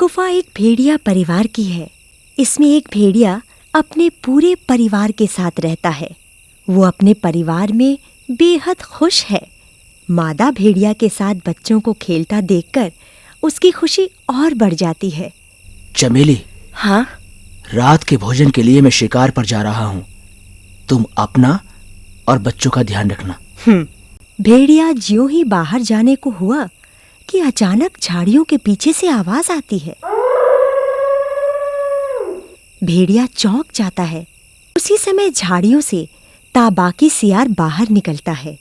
गुफा एक भेड़िया परिवार की है। इसमें एक भेड़िया अपने पूरे परिवार के साथ रहता है। वो अपने परिवार में बेहद खुश है। मादा भेड़िया के साथ बच्चों को खेलता देखकर उसकी खुशी और बढ़ जाती है। चमेली, हाँ? रात के भोजन के लिए मैं शिकार पर जा रहा हूँ। तुम अपना और बच्चों का ध्यान रखना। भेड़िया ज्यों ही बाहर जाने को हुआ कि अचानक झाड़ियों के पीछे से आवाज आती है। भेड़िया चौंक जाता है। उसी समय झाड़ियों से ताबाकी सियार बाहर निकलता है।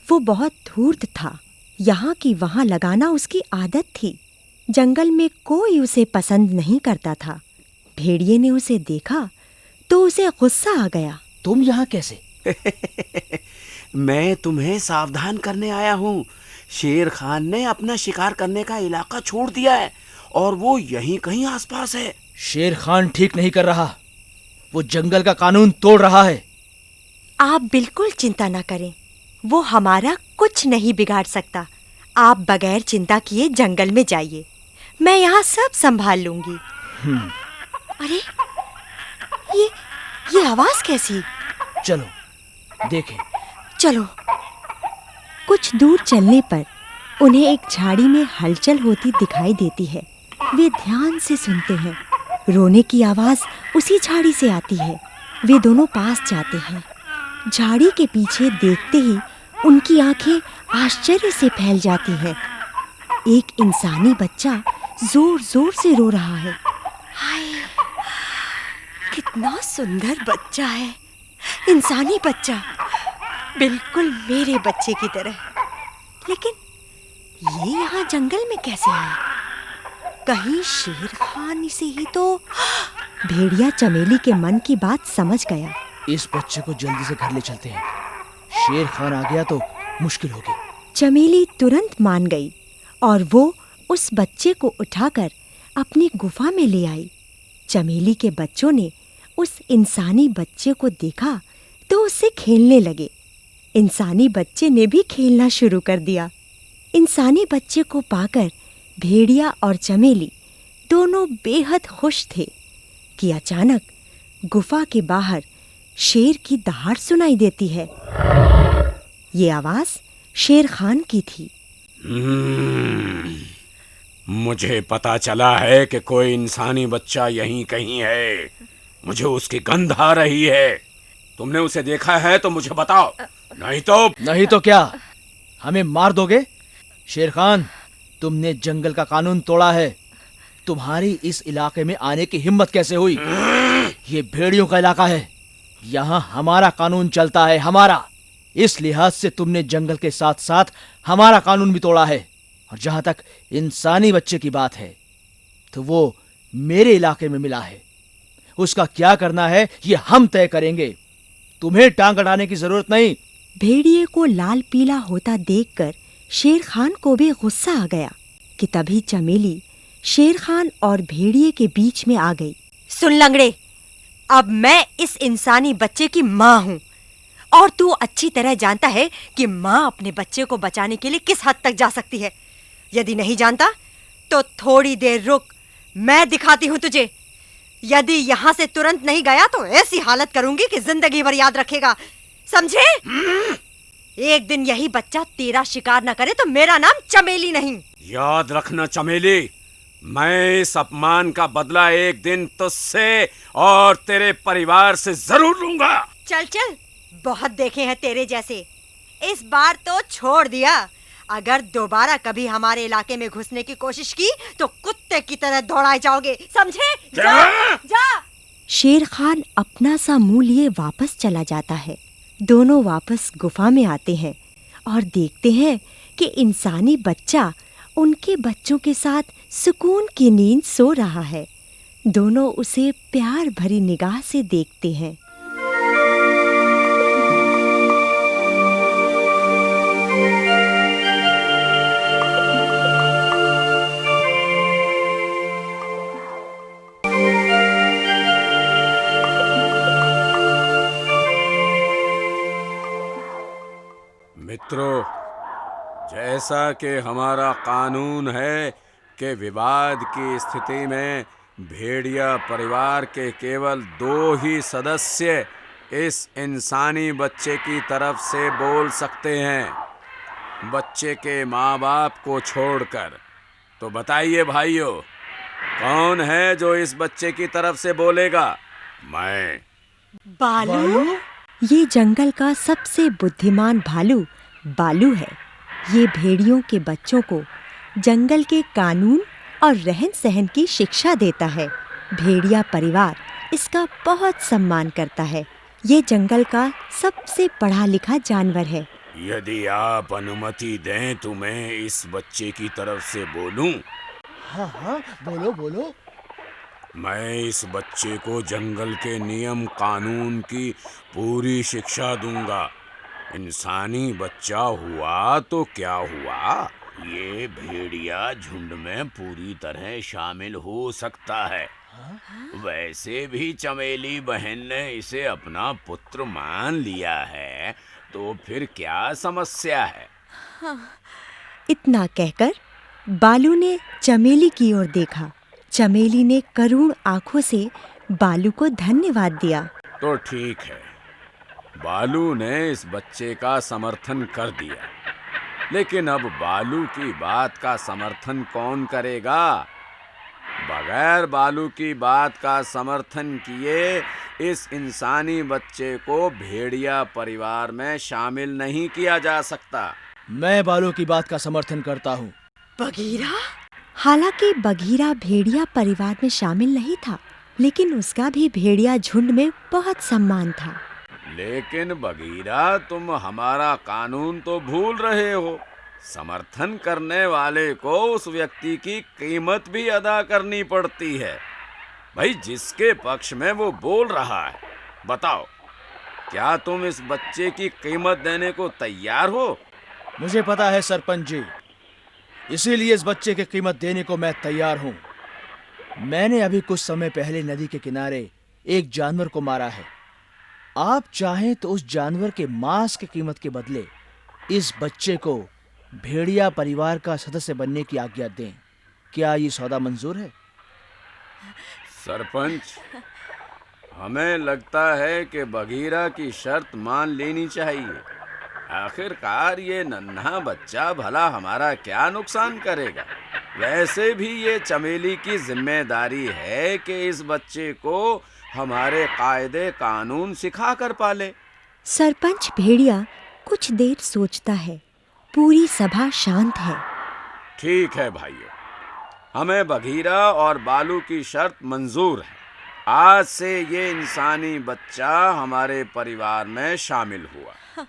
वो बहुत धूर्त था। यहाँ की वहाँ लगाना उसकी आदत थी। जंगल में कोई उसे पसंद नहीं करता था। भेड़िए ने उसे देखा तो उसे गुस्सा आ गया। तुम यहाँ कैसे? मैं तुम्हें सावधान करने आया हूँ। शेर खान ने अपना शिकार करने का इलाका छोड़ दिया है और वो यहीं कहीं आसपास है। शेर खान ठीक नहीं कर रहा। वो जंगल का कानून तोड़ रहा है। आप बिल्कुल चिंता न करें। वो हमारा कुछ नहीं बिगाड़ सकता। आप बगैर चिंता किए जंगल में जाइए। मैं यहाँ सब संभाल लूंगी। अरे ये आवाज कैसी? चलो देखें। चलो। कुछ दूर चलने पर उन्हें एक झाड़ी में हलचल होती दिखाई देती है। वे ध्यान से सुनते हैं। रोने की आवाज उसी झाड़ी से आती है। वे दोनों पास जाते हैं। झाड़ी के पीछे देखते ही उनकी आंखें आश्चर्य से फैल जाती हैं। एक इंसानी बच्चा जोर-जोर से रो रहा है। हाय, कितना सुंदर बच्चा है। इंसानी बच्चा, बिल्कुल मेरे बच्चे की तरह। लेकिन ये यहाँ जंगल में कैसे आया? कहीं शेर खान से ही तो। भेड़िया चमेली के मन की बात समझ गया। इस बच्चे को जल्दी से घर ले चलते हैं। शेर खान आ गया तो मुश्किल होगी। चमेली तुरंत मान गई और वो उस बच्चे को उठाकर अपनी गुफा में ले आई। चमेली के बच्चों ने उस इंसानी बच्चे को देखा तो उससे खेलने लगे। इंसानी बच्चे ने भी खेलना शुरू कर दिया। इंसानी बच्चे को पाकर भेड़िया और चमेली दोनों बेहद खुश थे कि अचानक गुफा के बाहर शेर की दहाड़ सुनाई देती है। ये आवाज शेर खान की थी। मुझे पता चला है कि कोई इंसानी बच्चा यहीं कहीं है। मुझे उसकी गंध आ रही है। तुमने उसे देखा है तो मुझे बताओ, नहीं तो क्या हमें मार दोगे? शेर खान, तुमने जंगल का कानून तोड़ा है। तुम्हारी इस इलाके में आने की हिम्मत कैसे हुई? ये भेड़ियों का इलाका है। यहाँ हमारा कानून चलता है, हमारा। इस लिहाज से तुमने जंगल के साथ साथ हमारा कानून भी तोड़ा है। और जहां तक इंसानी बच्चे की बात है तो वो मेरे इलाके में मिला है। उसका क्या करना है ये हम तय करेंगे। तुम्हें टांग अड़ाने की जरूरत नहीं। भेड़िए को लाल पीला होता देखकर शेर खान को भी गुस्सा आ गया कि तभी चमेली शेर खान और भेड़िए के बीच में आ गई। सुन लंगड़े, अब मैं इस इंसानी बच्चे की माँ हूँ और तू अच्छी तरह जानता है कि माँ अपने बच्चे को बचाने के लिए किस हद तक जा सकती है। यदि नहीं जानता तो थोड़ी देर रुक, मैं दिखाती हूँ तुझे। यदि यहाँ से तुरंत नहीं गया तो ऐसी हालत करूंगी कि जिंदगी भर याद रखेगा, समझे? एक दिन यही बच्चा तेरा शिकार न करे तो मेरा नाम चमेली नहीं। याद रखना चमेली, मैं इस अपमान का बदला एक दिन तुझसे और तेरे परिवार से जरूर लूंगा। चल चल, बहुत देखे हैं तेरे जैसे। इस बार तो छोड़ दिया। अगर दोबारा कभी हमारे इलाके में घुसने की कोशिश की तो कुत्ते की तरह दौड़ाए जाओगे, समझे? जा। शेर खान अपना सा मुंह लिए वापस चला जाता है। दोनों वापस गुफा में आते हैं और देखते हैं कि इंसानी बच्चा उनके बच्चों के साथ सुकून की नींद सो रहा है। दोनों उसे प्यार भरी निगाह से देखते हैं। मित्रों, जैसा कि हमारा कानून है कि विवाद की स्थिति में भेड़िया परिवार के केवल 2 ही सदस्य इस इंसानी बच्चे की तरफ से बोल सकते हैं, बच्चे के माँ बाप को छोड़कर। तो बताइए भाइयों, कौन है जो इस बच्चे की तरफ से बोलेगा? मैं। बालू? ये जंगल का सबसे बुद्धिमान भालू बालू है। ये भेड़ियों के बच्चों को जंगल के कानून और रहन सहन की शिक्षा देता है। भेड़िया परिवार इसका बहुत सम्मान करता है। ये जंगल का सबसे पढ़ा लिखा जानवर है। यदि आप अनुमति दें तो मैं इस बच्चे की तरफ से बोलूं। हाँ हाँ, बोलो बोलो। मैं इस बच्चे को जंगल के नियम कानून की पूरी शिक्षा दूंगा। इंसानी बच्चा हुआ तो क्या हुआ, ये भेड़िया झुंड में पूरी तरह शामिल हो सकता है। वैसे भी चमेली बहन ने इसे अपना पुत्र मान लिया है, तो फिर क्या समस्या है? इतना कहकर बालू ने चमेली की ओर देखा। चमेली ने करुण आंखों से बालू को धन्यवाद दिया। तो ठीक है, बालू ने इस बच्चे का समर्थन कर दिया, लेकिन अब बालू की बात का समर्थन कौन करेगा? बगैर बालू की बात का समर्थन किए इस इंसानी बच्चे को भेड़िया परिवार में शामिल नहीं किया जा सकता। मैं बालू की बात का समर्थन करता हूँ। बघीरा? हालांकि बघीरा भेड़िया परिवार में शामिल नहीं था, लेकिन उसका भी भेड़िया झुंड में बहुत सम्मान था। लेकिन बघीरा, तुम हमारा कानून तो भूल रहे हो। समर्थन करने वाले को उस व्यक्ति की कीमत भी अदा करनी पड़ती है। भाई, जिसके पक्ष में वो बोल रहा है, बताओ, क्या तुम इस बच्चे की कीमत देने को तैयार हो? मुझे पता है सरपंच जी, इसीलिए इस बच्चे की कीमत देने को मैं तैयार हूँ। मैंने अभी कुछ समय पहले नदी के किनारे एक जानवर को मारा है। आप चाहें तो उस जानवर के मांस की कीमत के बदले इस बच्चे को भेड़िया परिवार का सदस्य बनने की आज्ञा दें। क्या ये सौदा मंजूर है? सरपंच, हमें लगता है कि बघीरा की शर्त मान लेनी चाहिए। आखिरकार ये नन्हा बच्चा भला हमारा क्या नुकसान करेगा? वैसे भी ये चमेली की जिम्मेदारी है कि इस बच्चे को हमारे कायदे कानून सिखा कर पाले। सरपंच भेड़िया कुछ देर सोचता है। पूरी सभा शांत है। ठीक है भाइयों, हमें बघीरा और बालू की शर्त मंजूर है। आज से ये इंसानी बच्चा हमारे परिवार में शामिल हुआ।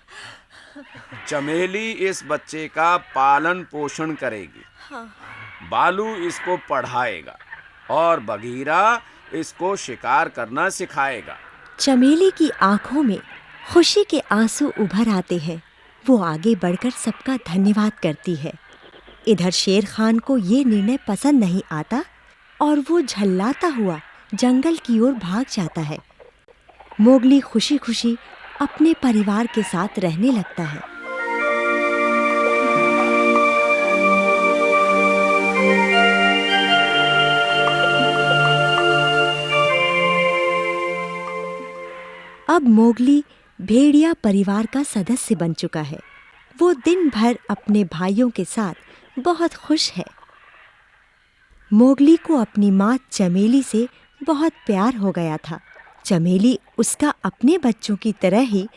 चमेली इस बच्चे का पालन पोषण करेगी, बालू इसको पढ़ाएगा और बघीरा इसको शिकार करना सिखाएगा। चमेली की आंखों में खुशी के आंसू उभर आते हैं। वो आगे बढ़कर सबका धन्यवाद करती है। इधर शेर खान को ये निर्णय पसंद नहीं आता और वो झल्लाता हुआ जंगल की ओर भाग जाता है। मोगली खुशी खुशी अपने परिवार के साथ रहने लगता है। अब मोगली भेड़िया परिवार का सदस्य बन चुका है। वो दिन भर अपने भाइयों के साथ बहुत खुश है। मोगली को अपनी माँ चमेली से बहुत प्यार हो गया था। चमेली उसका अपने बच्चों की तरह ही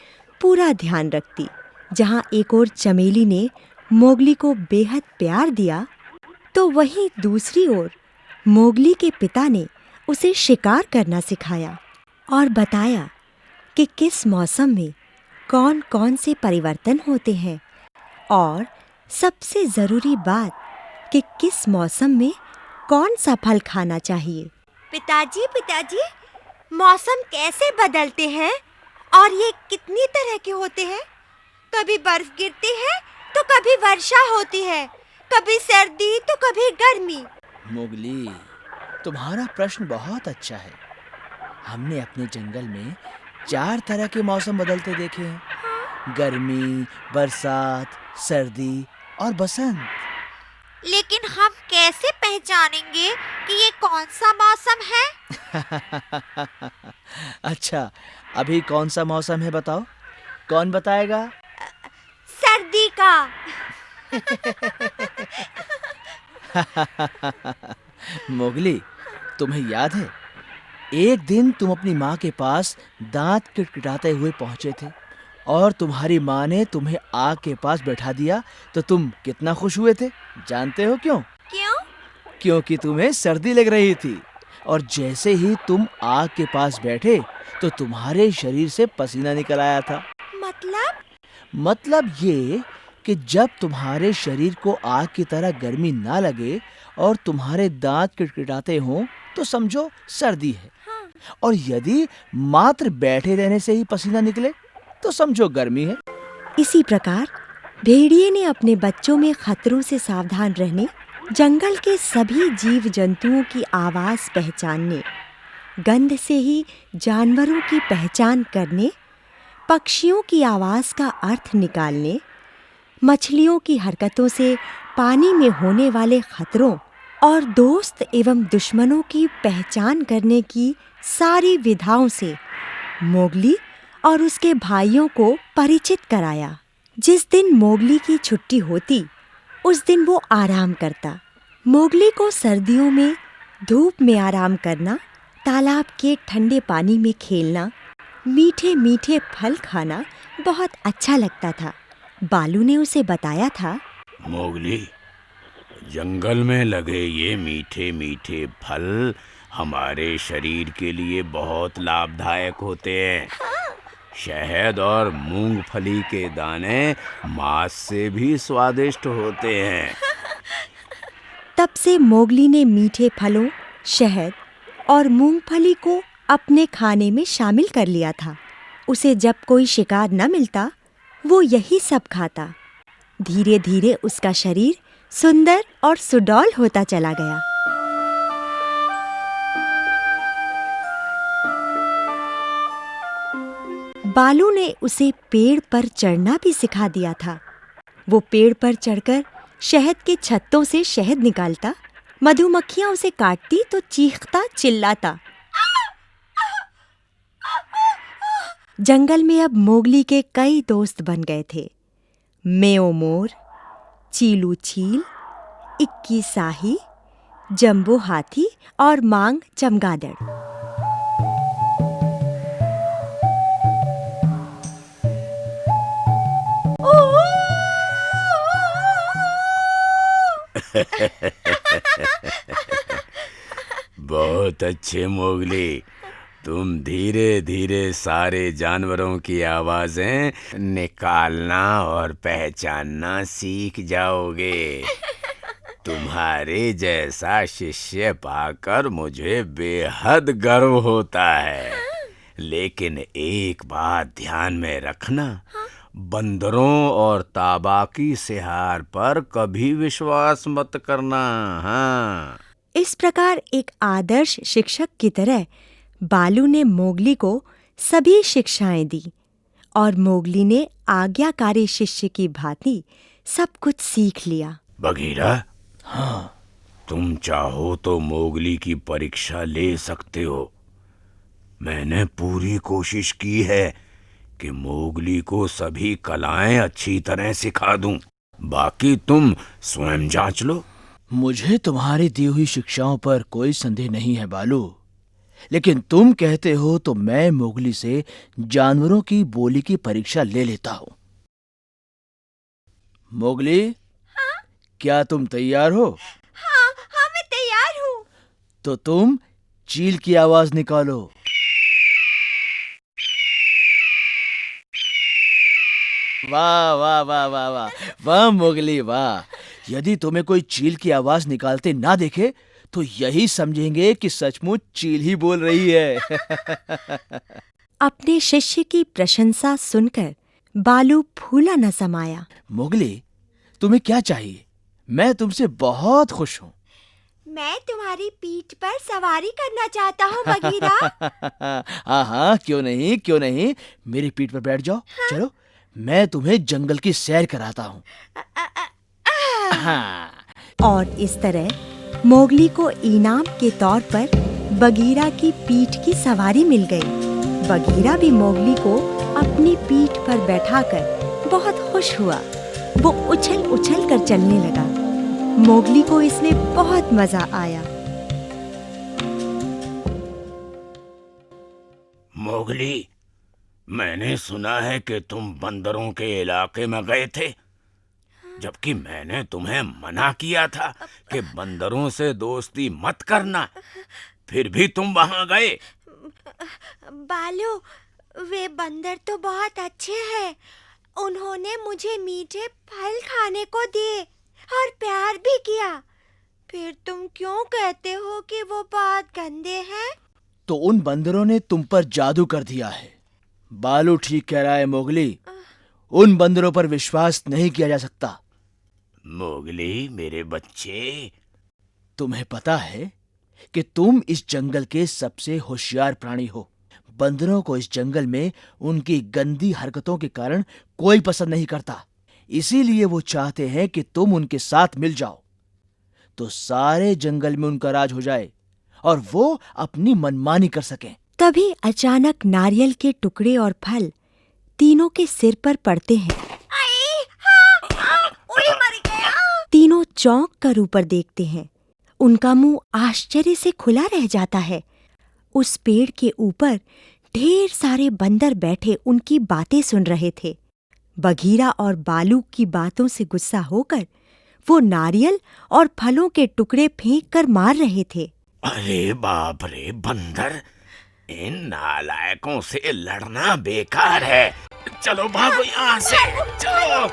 पूरा ध्यान रखती। जहाँ एक ओर चमेली ने मोगली को बेहद प्यार दिया, तो वहीं दूसरी ओर मोगली के पिता ने उसे शिकार करना सिखाया और बताया कि किस मौसम में कौन-कौन से परिवर्तन होते हैं और सबसे ज़रूरी बात कि किस मौसम में कौन सा फल खाना चाहिए। पिताजी, मौसम कैसे बदलते हैं और ये कितनी तरह के होते हैं? कभी बर्फ गिरती है तो कभी वर्षा होती है, कभी सर्दी तो कभी गर्मी। मोगली, तुम्हारा प्रश्न बहुत अच्छा है। हमने अपने जंगल में 4 तरह के मौसम बदलते देखे हैं: गर्मी, बरसात, सर्दी और बसंत। लेकिन हम कैसे पहचानेंगे कि ये कौन सा मौसम है? अच्छा, अभी कौन सा मौसम है बताओ? कौन बताएगा? सर्दी का। मोगली, तुम्हें याद है एक दिन तुम अपनी माँ के पास दांत किटकिटाते हुए पहुंचे थे और तुम्हारी माँ ने तुम्हें आग के पास बैठा दिया तो तुम कितना खुश हुए थे? जानते हो क्यों? क्यों? क्योंकि तुम्हें सर्दी लग रही थी और जैसे ही तुम आग के पास बैठे तो तुम्हारे शरीर से पसीना निकल आया था। मतलब ये कि जब तुम्हारे शरीर को आग की तरह गर्मी ना लगे और तुम्हारे दांत किटकिटाते हों तो समझो सर्दी है। और यदि मात्र बैठे रहने से ही पसीना निकले तो समझो गर्मी है। इसी प्रकार भेड़िए ने अपने बच्चों में खतरों से सावधान रहने, जंगल के सभी जीव जंतुओं की आवाज पहचानने, गंध से ही जानवरों की पहचान करने, पक्षियों की आवाज का अर्थ निकालने, मछलियों की हरकतों से पानी में होने वाले खतरों और दोस्त एवं दुश्मनों की पहचान करने की सारी विधाओं से मोगली और उसके भाइयों को परिचित कराया। जिस दिन मोगली की छुट्टी होती उस दिन वो आराम करता। मोगली को सर्दियों में धूप में आराम करना, तालाब के ठंडे पानी में खेलना, मीठे मीठे फल खाना बहुत अच्छा लगता था। बालू ने उसे बताया था, मोगली, जंगल में लगे ये मीठे मीठे फल हमारे शरीर के लिए बहुत लाभदायक होते हैं। शहद और मूंगफली के दाने मांस से भी स्वादिष्ट होते हैं। तब से मोगली ने मीठे फलों, शहद और मूंगफली को अपने खाने में शामिल कर लिया था। उसे जब कोई शिकार न मिलता वो यही सब खाता। धीरे धीरे उसका शरीर सुंदर और सुडौल होता चला गया। बालू ने उसे पेड़ पर चढ़ना भी सिखा दिया था। वो पेड़ पर चढ़कर शहद के छत्तों से शहद निकालता, मधुमक्खियां उसे काटती तो चीखता चिल्लाता। जंगल में अब मोगली के कई दोस्त बन गए थे। मेओ मोर, चीलू चील, इक्की साही, जंबो हाथी और मांग चमगादड़। बहुत अच्छे मोगली, तुम धीरे धीरे सारे जानवरों की आवाजें निकालना और पहचानना सीख जाओगे। तुम्हारे जैसा शिष्य पाकर मुझे बेहद गर्व होता है। लेकिन एक बात ध्यान में रखना, बंदरों और ताबाकी सिहार पर कभी विश्वास मत करना। हाँ। इस प्रकार एक आदर्श शिक्षक की तरह बालू ने मोगली को सभी शिक्षाएं दी और मोगली ने आज्ञाकारी शिष्य की भांति सब कुछ सीख लिया। बगीरा, हाँ, तुम चाहो तो मोगली की परीक्षा ले सकते हो। मैंने पूरी कोशिश की है कि मोगली को सभी कलाएं अच्छी तरह सिखा दूं। बाकी तुम स्वयं जांच लो। मुझे तुम्हारी दी हुई शिक्षाओं पर कोई संदेह नहीं है बालू, लेकिन तुम कहते हो तो मैं मोगली से जानवरों की बोली की परीक्षा ले लेता हूं। मोगली, हाँ? क्या तुम तैयार हो? हाँ, हाँ, मैं तैयार हूँ। तो तुम चील की आवाज निकालो। वाह वाह वाह वाह वाह वाह मोगली वाह। यदि तुम्हें कोई चील की आवाज निकालते ना देखे तो यही समझेंगे कि सचमुच चील ही बोल रही है। अपने शिष्य की प्रशंसा सुनकर बालू फूला न समाया। मोगली, तुम्हें क्या चाहिए? मैं तुमसे बहुत खुश हूँ। मैं तुम्हारी पीठ पर सवारी करना चाहता हूँ बगीरा। हाँ हाँ, क्यों नहीं क्यों नहीं, मेरी पीठ पर बैठ जाओ। हाँ? चलो, मैं तुम्हें जंगल की सैर कराता हूँ। और इस तरह मोगली को इनाम के तौर पर बगीरा की पीठ की सवारी मिल गई। बगीरा भी मोगली को अपनी पीठ पर बैठाकर बहुत खुश हुआ। वो उछल उछल कर चलने लगा। मोगली को इसमें बहुत मजा आया। मोगली, मैंने सुना है कि तुम बंदरों के इलाके में गए थे, जबकि मैंने तुम्हें मना किया था कि बंदरों से दोस्ती मत करना, फिर भी तुम वहां गए। बालू, वे बंदर तो बहुत अच्छे हैं। उन्होंने मुझे मीठे फल खाने को दिए और प्यार भी किया। फिर तुम क्यों कहते हो कि वो बहुत गंदे हैं? तो उन बंदरों ने तुम पर जादू कर दिया है। बालू ठीक कह रहा है मोगली, उन बंदरों पर विश्वास नहीं किया जा सकता। मोगली मेरे बच्चे, तुम्हें पता है कि तुम इस जंगल के सबसे होशियार प्राणी हो। बंदरों को इस जंगल में उनकी गंदी हरकतों के कारण कोई पसंद नहीं करता, इसीलिए वो चाहते हैं कि तुम उनके साथ मिल जाओ, तो सारे जंगल में उनका राज हो जाए और वो अपनी मनमानी कर सकें। तभी अचानक नारियल के टुकड़े और फल तीनों के सिर पर पड़ते हैं। मर गया। तीनों चौंक कर ऊपर देखते हैं। उनका मुंह आश्चर्य से खुला रह जाता है। उस पेड़ के ऊपर ढेर सारे बंदर बैठे उनकी बातें सुन रहे थे। बगीरा और बालू की बातों से गुस्सा होकर वो नारियल और फलों के टुकड़े फेंक कर मार रहे थे। अरे बाप रे बंदर, इन नालायकों से लड़ना बेकार है। चलो भागो यहाँ से, चलो।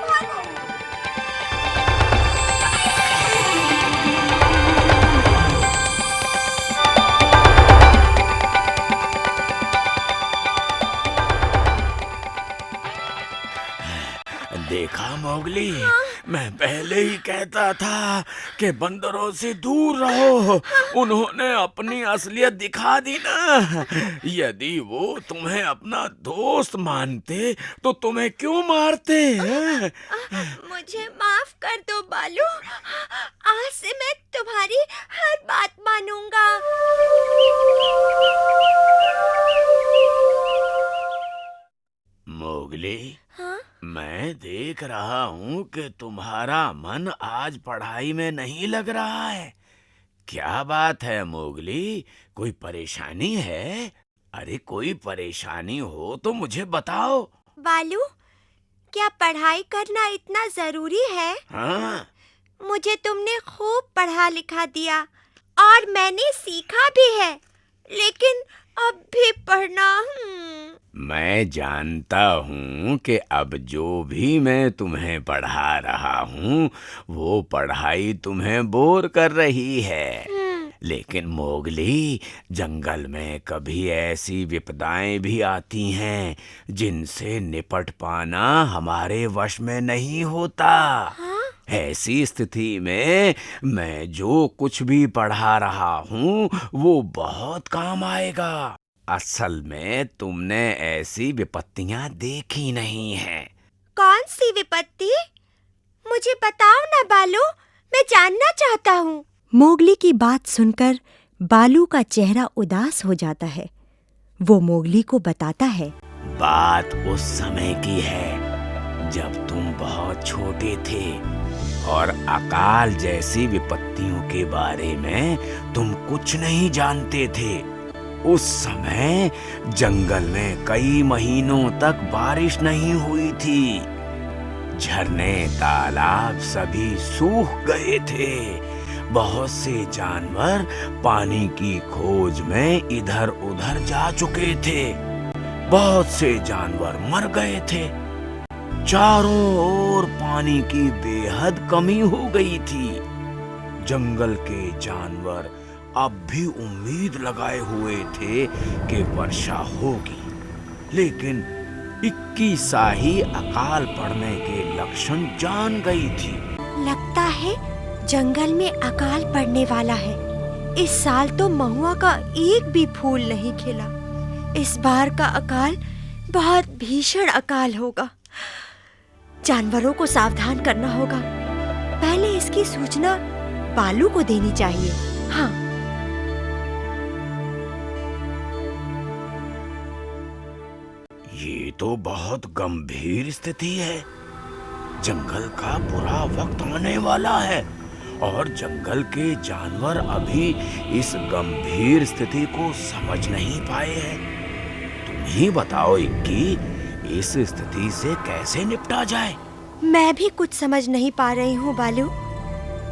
देखा मोगली, मैं पहले ही कहता था कि बंदरों से दूर रहो। उन्होंने अपनी असलियत दिखा दी ना। यदि वो तुम्हें अपना दोस्त मानते तो तुम्हें क्यों मारते हैं? मुझे माफ कर दो बालू। आज से मैं तुम्हारी हर बात मानूंगा। मोगली, हाँ? मैं देख रहा हूँ कि तुम्हारा मन आज पढ़ाई में नहीं लग रहा है। क्या बात है मोगली, कोई परेशानी है? अरे कोई परेशानी हो तो मुझे बताओ। बालू, क्या पढ़ाई करना इतना जरूरी है? हाँ? मुझे तुमने खूब पढ़ा लिखा दिया और मैंने सीखा भी है, लेकिन अब भी पढ़ना। मैं जानता हूँ कि अब जो भी मैं तुम्हें पढ़ा रहा हूँ वो पढ़ाई तुम्हें बोर कर रही है। लेकिन मोगली, जंगल में कभी ऐसी विपदाएं भी आती हैं जिनसे निपट पाना हमारे वश में नहीं होता। हाँ? ऐसी स्थिति में मैं जो कुछ भी पढ़ा रहा हूँ वो बहुत काम आएगा। असल में तुमने ऐसी विपत्तियां देखी नहीं हैं। कौन सी विपत्ति? मुझे बताओ ना बालू, मैं जानना चाहता हूँ। मोगली की बात सुनकर बालू का चेहरा उदास हो जाता है। वो मोगली को बताता है। बात उस समय की है जब तुम बहुत छोटे थे और अकाल जैसी विपत्तियों के बारे में तुम कुछ नहीं जानते थे। उस समय जंगल में कई महीनों तक बारिश नहीं हुई थी। झरने, तालाब सभी सूख गए थे। बहुत से जानवर पानी की खोज में इधर उधर जा चुके थे। बहुत से जानवर मर गए थे। चारों ओर पानी की बेहद कमी हो गई थी। जंगल के जानवर अब भी उम्मीद लगाए हुए थे कि वर्षा होगी, लेकिन 21 शाही अकाल पड़ने के लक्षण जान गई थी। लगता है जंगल में अकाल पड़ने वाला है। इस साल तो महुआ का एक भी फूल नहीं खिला। इस बार का अकाल बहुत भीषण अकाल होगा। जानवरों को सावधान करना होगा। पहले इसकी सूचना बालू को देनी चाहिए। हाँ, ये तो बहुत गंभीर स्थिति है। जंगल का बुरा वक्त आने वाला है और जंगल के जानवर अभी इस गंभीर स्थिति को समझ नहीं पाए हैं। तुम ही बताओ इक्की, इस स्थिति से कैसे निपटा जाए? मैं भी कुछ समझ नहीं पा रही हूँ बालू।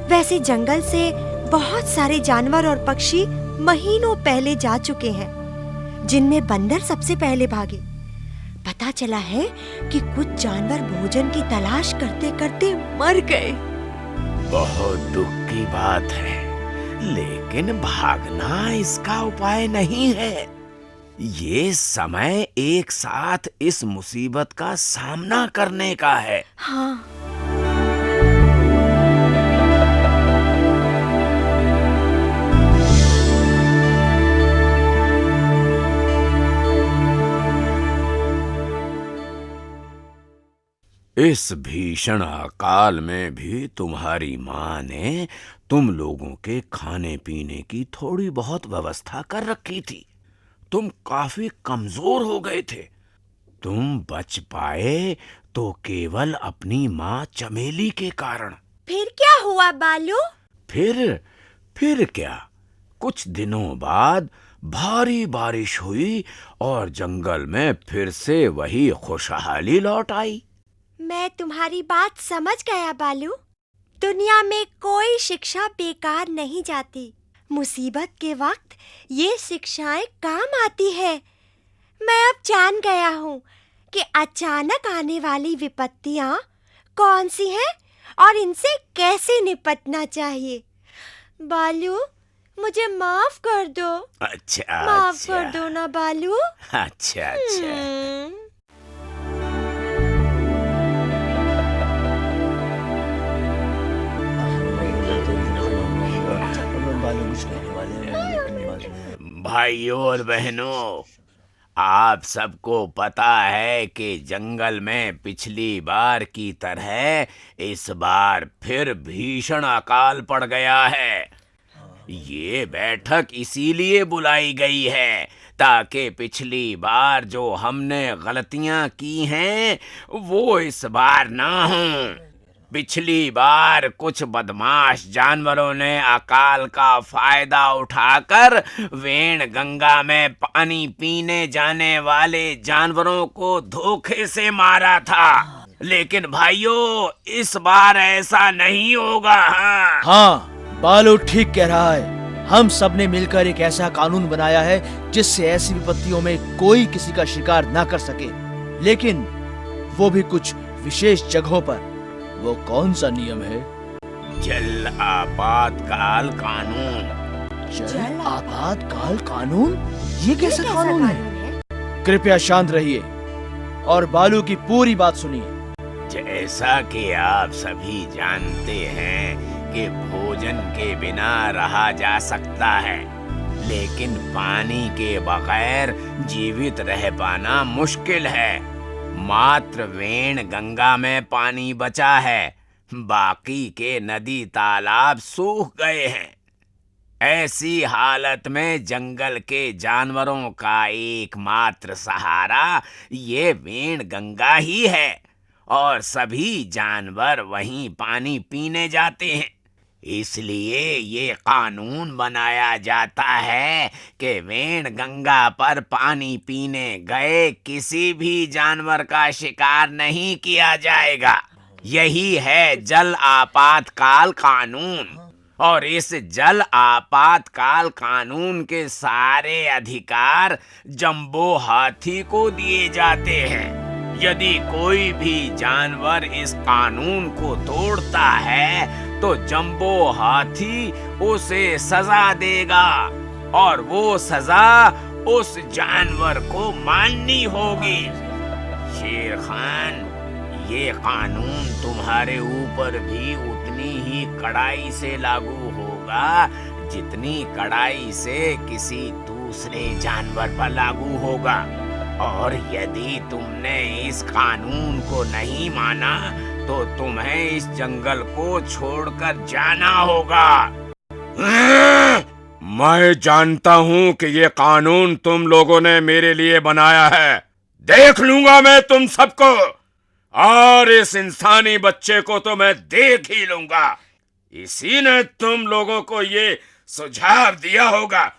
वैसे जंगल से बहुत सारे जानवर और पक्षी महीनों पहले जा चुके हैं, जिनमें बंदर सबसे पहले भागे। पता चला है कि कुछ जानवर भोजन की तलाश करते करते मर गए। बहुत दुख की बात है, लेकिन भागना इसका उपाय नहीं है। ये समय एक साथ इस मुसीबत का सामना करने का है। हाँ, इस भीषण अकाल में भी तुम्हारी माँ ने तुम लोगों के खाने पीने की थोड़ी बहुत व्यवस्था कर रखी थी। तुम काफी कमजोर हो गए थे। तुम बच पाए तो केवल अपनी माँ चमेली के कारण। फिर क्या हुआ बालू? फिर क्या? कुछ दिनों बाद भारी बारिश हुई और जंगल में फिर से वही खुशहाली लौट आई। मैं तुम्हारी बात समझ गया बालू। दुनिया में कोई शिक्षा बेकार नहीं जाती। मुसीबत के वक्त ये शिक्षाएं काम आती है। मैं अब जान गया हूँ कि अचानक आने वाली विपत्तियाँ कौन सी हैं और इनसे कैसे निपटना चाहिए। बालू, मुझे माफ कर दो। अच्छा, माफ कर दो ना बालू। अच्छा। भाइयों और बहनों, आप सबको पता है कि जंगल में पिछली बार की तरह इस बार फिर भीषण अकाल पड़ गया है। ये बैठक इसीलिए बुलाई गई है ताकि पिछली बार जो हमने गलतियां की हैं वो इस बार ना हों। पिछली बार कुछ बदमाश जानवरों ने अकाल का फायदा उठाकर वेण गंगा में पानी पीने जाने वाले जानवरों को धोखे से मारा था। लेकिन भाइयों, इस बार ऐसा नहीं होगा। हाँ, बालू ठीक कह रहा है। हम सब ने मिलकर एक ऐसा कानून बनाया है जिससे ऐसी विपत्तियों में कोई किसी का शिकार ना कर सके, लेकिन वो भी कुछ विशेष जगहों पर। वो कौन सा नियम है? जल आपातकाल कानून। जल आपातकाल कानून? ये कैसा कानून है? कृपया शांत रहिए और बालू की पूरी बात सुनिए। जैसा कि आप सभी जानते हैं कि भोजन के बिना रहा जा सकता है, लेकिन पानी के बगैर जीवित रह पाना मुश्किल है। मात्र वेण गंगा में पानी बचा है, बाकी के नदी तालाब सूख गए हैं। ऐसी हालत में जंगल के जानवरों का एकमात्र सहारा ये वेण गंगा ही है और सभी जानवर वहीं पानी पीने जाते हैं। इसलिए ये कानून बनाया जाता है कि वेण गंगा पर पानी पीने गए किसी भी जानवर का शिकार नहीं किया जाएगा। यही है जल आपातकाल कानून। और इस जल आपातकाल कानून के सारे अधिकार जंबो हाथी को दिए जाते हैं। यदि कोई भी जानवर इस कानून को तोड़ता है तो जंबो हाथी उसे सजा देगा और वो सजा उस जानवर को माननी होगी। शेर खान, ये कानून तुम्हारे ऊपर भी उतनी ही कड़ाई से लागू होगा जितनी कड़ाई से किसी दूसरे जानवर पर लागू होगा। और यदि तुमने इस कानून को नहीं माना तो तुम्हें इस जंगल को छोड़कर जाना होगा। मैं जानता हूँ कि ये कानून तुम लोगों ने मेरे लिए बनाया है। देख लूंगा मैं तुम सबको, और इस इंसानी बच्चे को तो मैं देख ही लूंगा। इसी ने तुम लोगों को ये सुझाव दिया होगा।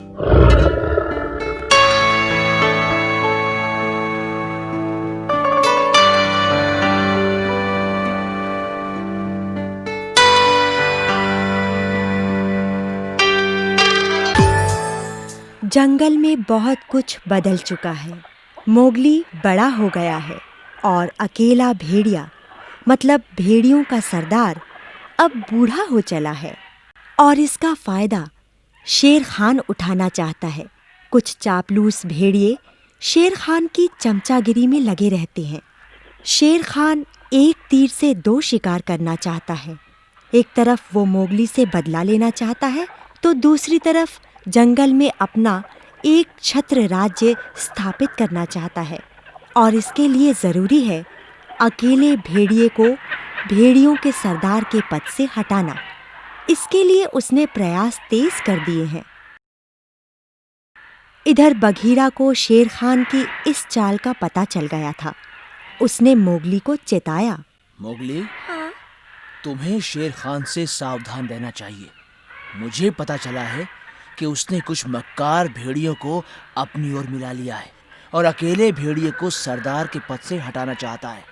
जंगल में बहुत कुछ बदल चुका है। मोगली बड़ा हो गया है और अकेला भेड़िया, मतलब भेड़ियों का सरदार, अब बूढ़ा हो चला है और इसका फायदा शेर खान उठाना चाहता है। कुछ चापलूस भेड़िए शेर खान की चमचागिरी में लगे रहते हैं। शेर खान एक तीर से दो शिकार करना चाहता है। एक तरफ वो मोगली से बदला लेना चाहता है, तो दूसरी तरफ जंगल में अपना एक छत्र राज्य स्थापित करना चाहता है। और इसके लिए ज़रूरी है अकेले भेड़िए को भेड़ियों के सरदार के पद से हटाना। इसके लिए उसने प्रयास तेज कर दिए हैं। इधर बघीरा को शेर खान की इस चाल का पता चल गया था। उसने मोगली को चेताया। मोगली, हाँ? तुम्हें शेर खान से सावधान रहना चाहिए। मुझे पता चला है कि उसने कुछ मक्कार भेड़ियों को अपनी ओर मिला लिया है और अकेले भेड़िए को सरदार के पद से हटाना चाहता है।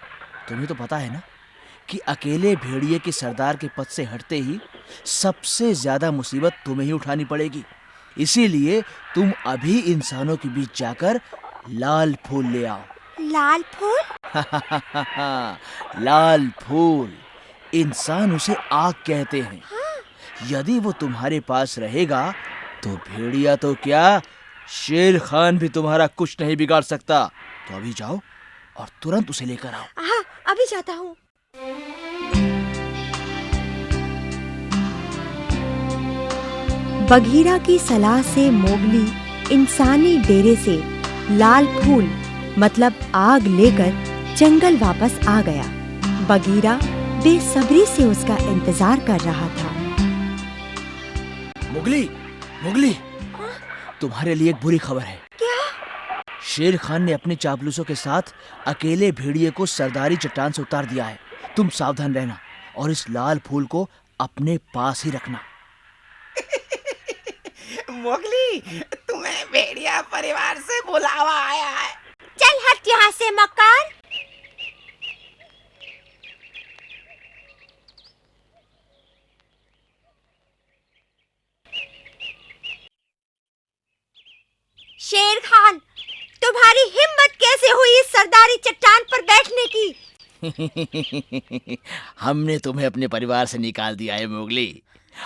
तुम्हें तो पता है ना कि अकेले भेड़िए के सरदार के पद से हटते ही सबसे ज्यादा मुसीबत तुम्हें ही उठानी पड़ेगी। इसीलिए तुम अभी इंसानों के बीच जाकर लाल फूल ले आओ। लाल फूल? लाल फूल, इंसान उसे आग कहते हैं। यदि वो तुम्हारे पास रहेगा तो भेड़िया तो क्या, शेर खान भी तुम्हारा कुछ नहीं बिगाड़ सकता। तो अभी जाओ और तुरंत उसे लेकर आओ। हाँ, अभी जाता हूँ। बघीरा की सलाह से मोगली इंसानी डेरे से लाल फूल मतलब आग लेकर जंगल वापस आ गया। बघीरा बेसब्री से उसका इंतजार कर रहा था। मोगली, मोगली, तुम्हारे लिए एक बुरी खबर है। क्या? शेर खान ने अपने चापलूसों के साथ अकेले भेड़िए को सरदारी चट्टान से उतार दिया है। तुम सावधान रहना और इस लाल फूल को अपने पास ही रखना। मोगली, तुम्हें भेड़िया परिवार से बुलावा आया है। चल हट यहाँ से मक्कार। शेर खान, तुम्हारी हिम्मत कैसे हुई इस सरदारी चट्टान पर बैठने की? हमने तुम्हें अपने परिवार से निकाल दिया है मोगली।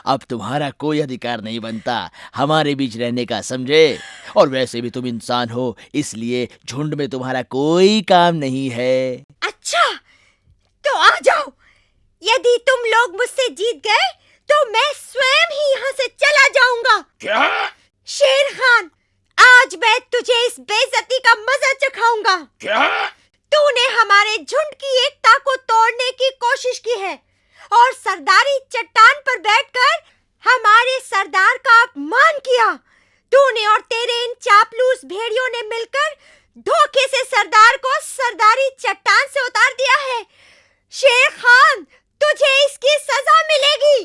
अब तुम्हारा कोई अधिकार नहीं बनता हमारे बीच रहने का, समझे? और वैसे भी तुम इंसान हो, इसलिए झुंड में तुम्हारा कोई काम नहीं है। अच्छा, तो आ जाओ। यदि तुम लोग मुझसे जीत गए तो मैं स्वयं ही यहाँ से चला जाऊंगा। क्या? शेर खान, आज मैं तुझे इस बेइज्जती का मजा चखाऊंगा। क्या? तूने हमारे झुंड की एकता को तोड़ने की कोशिश की है और सरदारी चट्टान पर बैठकर हमारे सरदार का अपमान किया। तूने और तेरे इन चापलूस भेड़ियों ने मिलकर धोखे से सरदार को सरदारी चट्टान से उतार दिया है। शेर खान, तुझे इसकी सजा मिलेगी।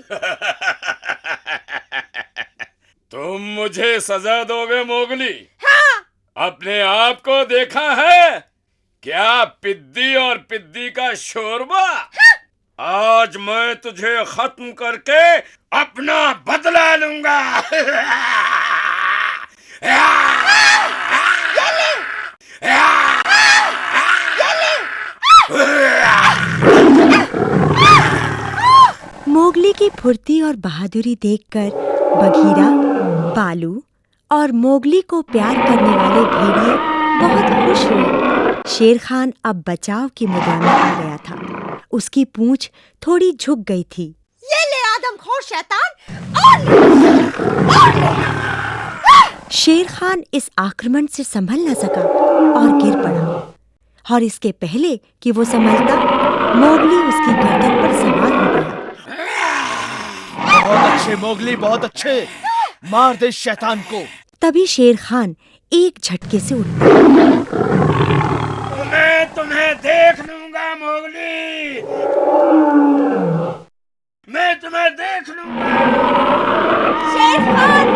तुम मुझे सजा दोगे मोगली? हाँ। अपने आप को देखा है क्या? पिद्दी और पिद्दी का शोरबा। हाँ। आज मैं तुझे खत्म करके अपना बदला लूंगा। मोगली की फुर्ती और बहादुरी देखकर बघीरा, बालू और मोगली को प्यार करने वाले भेड़िए बहुत खुश हुए। शेर खान अब बचाव की मुद्रा में आ गया था। उसकी पूंछ थोड़ी झुक गई थी। ये ले आदमखोर शैतान, और ले। शेर खान इस आक्रमण से संभल न सका और गिर पड़ा। और इसके पहले कि वो संभलता, मोगली उसकी गर्दन पर सवार हो गया। बहुत अच्छे मोगली, बहुत अच्छे। मार दे इस शैतान को। तभी शेर खान एक झटके से उठ पड़ा। मैं तुम्हें देख लूंगा मोगली, मैं तुम्हें देख लूंगा। शेर खान,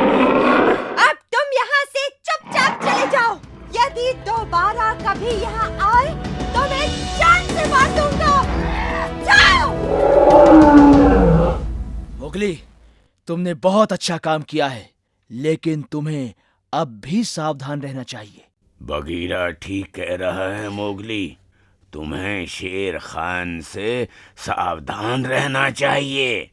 अब तुम यहाँ से चुपचाप चले जाओ। यदि दोबारा कभी यहाँ आए तो मैं जान से मार दूंगा। जाओ। मोगली, तुमने बहुत अच्छा काम किया है, लेकिन तुम्हें अब भी सावधान रहना चाहिए। बगीरा ठीक कह रहा है मोगली, तुम्हें शेर खान से सावधान रहना चाहिए।